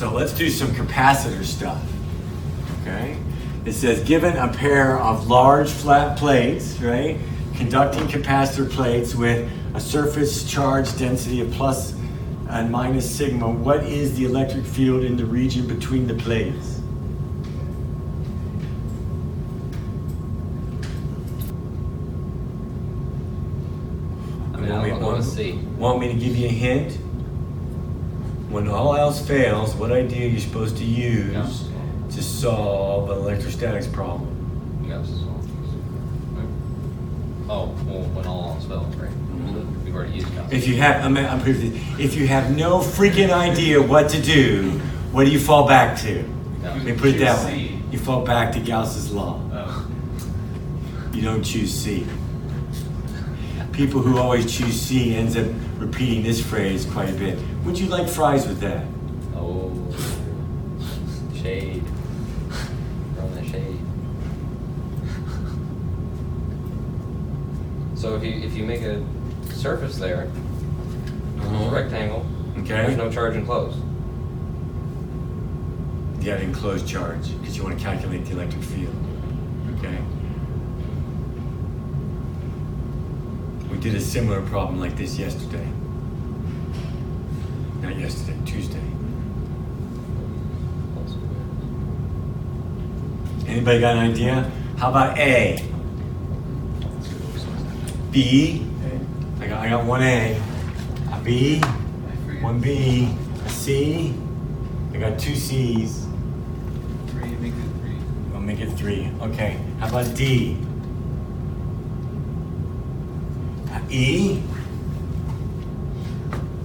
So let's do some capacitor stuff. Okay? It says given a pair of large flat plates, right? Conducting capacitor plates with a surface charge density of plus and minus sigma, what is the electric field in the region between the plates? I want to see. Want me to give you a hint? When all else fails, what idea you're supposed to use to solve an electrostatics problem? Yes. Oh, well, when all else fails, right? We've already used Gauss. If you have, if you have no freaking idea what to do, what do you fall back to? Let me put it that way. You fall back to Gauss's law. Oh. You don't choose C. People who always choose C ends up repeating this phrase quite a bit. Would you like fries with that? Oh, shade. From the shade. So if you make a surface there, rectangle, Okay. there's no charge enclosed. You got an enclosed charge because you want to calculate the electric field. Okay. We did a similar problem like this yesterday. Not yesterday, Tuesday. Anybody got an idea? How about A? B? I got one A. A B? One B. A C? I got two C's. Three, make it three. I'll make it three. Okay. How about D? E?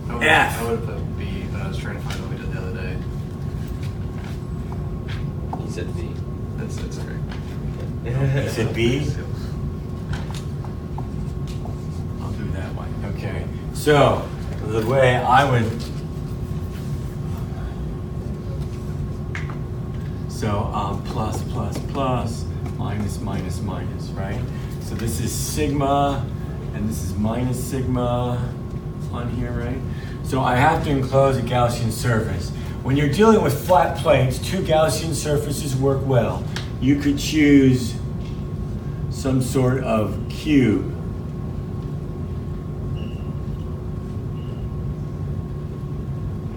F. I would have put B, but I was trying to find what we did the other day. He said B. It's okay. You said B? I'll do that one. Okay. So, the way I would... So, plus, plus, plus, minus, minus, minus, right? So this is sigma, and this is minus sigma on here, right? So I have to enclose a Gaussian surface. When you're dealing with flat plates, two Gaussian surfaces work well. You could choose some sort of cube.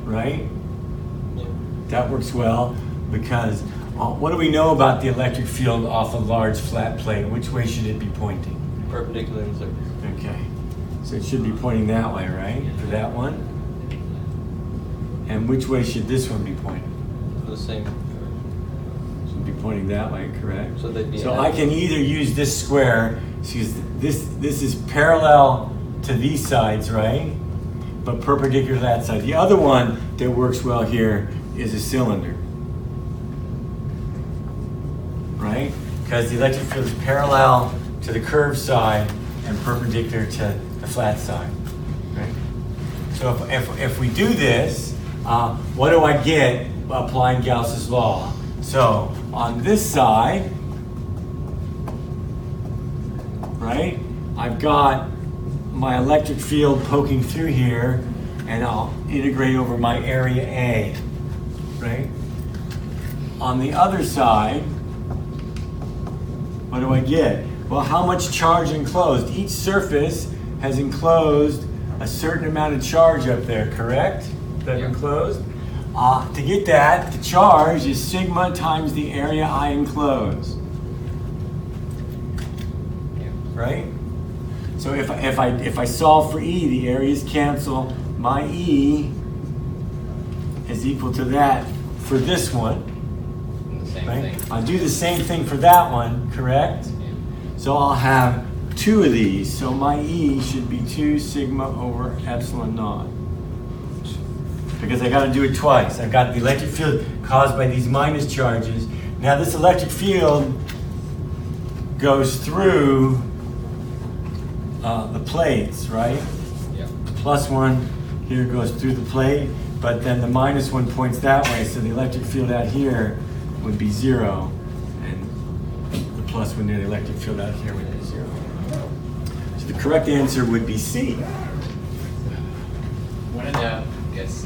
Right? Yeah. That works well because what do we know about the electric field off a large flat plate? Which way should it be pointing? Perpendicular to the surface. Okay. So it should be pointing that way, right? For that one? And which way should this one be pointing? The same. Should be pointing that way, correct? So they'd be. So I can either use this square, because this is parallel to these sides, right? But perpendicular to that side. The other one that works well here is a cylinder. Right? Because the electric field is parallel to the curved side and perpendicular to the flat side. Right? So if we do this, what do I get applying Gauss's law? So on this side, right, I've got my electric field poking through here, and I'll integrate over my area A, right? On the other side, what do I get? Well, how much charge enclosed? Each surface has enclosed a certain amount of charge up there, correct? That enclosed? To get that, the charge is sigma times the area I enclose. Right? So if I solve for E, the areas cancel. My E is equal to that for this one. The same Right? thing. I'll do the same thing for that one, correct? Yeah. So I'll have two of these. So my E should be 2 sigma over epsilon naught. Because I got to do it twice. I've got the electric field caused by these minus charges. Now this electric field goes through the plates, right? Yeah. The plus one here goes through the plate, but then the minus one points that way, so the electric field out here would be 0, and the plus one there, the electric field out here would be 0. So the correct answer would be C. When in doubt, guess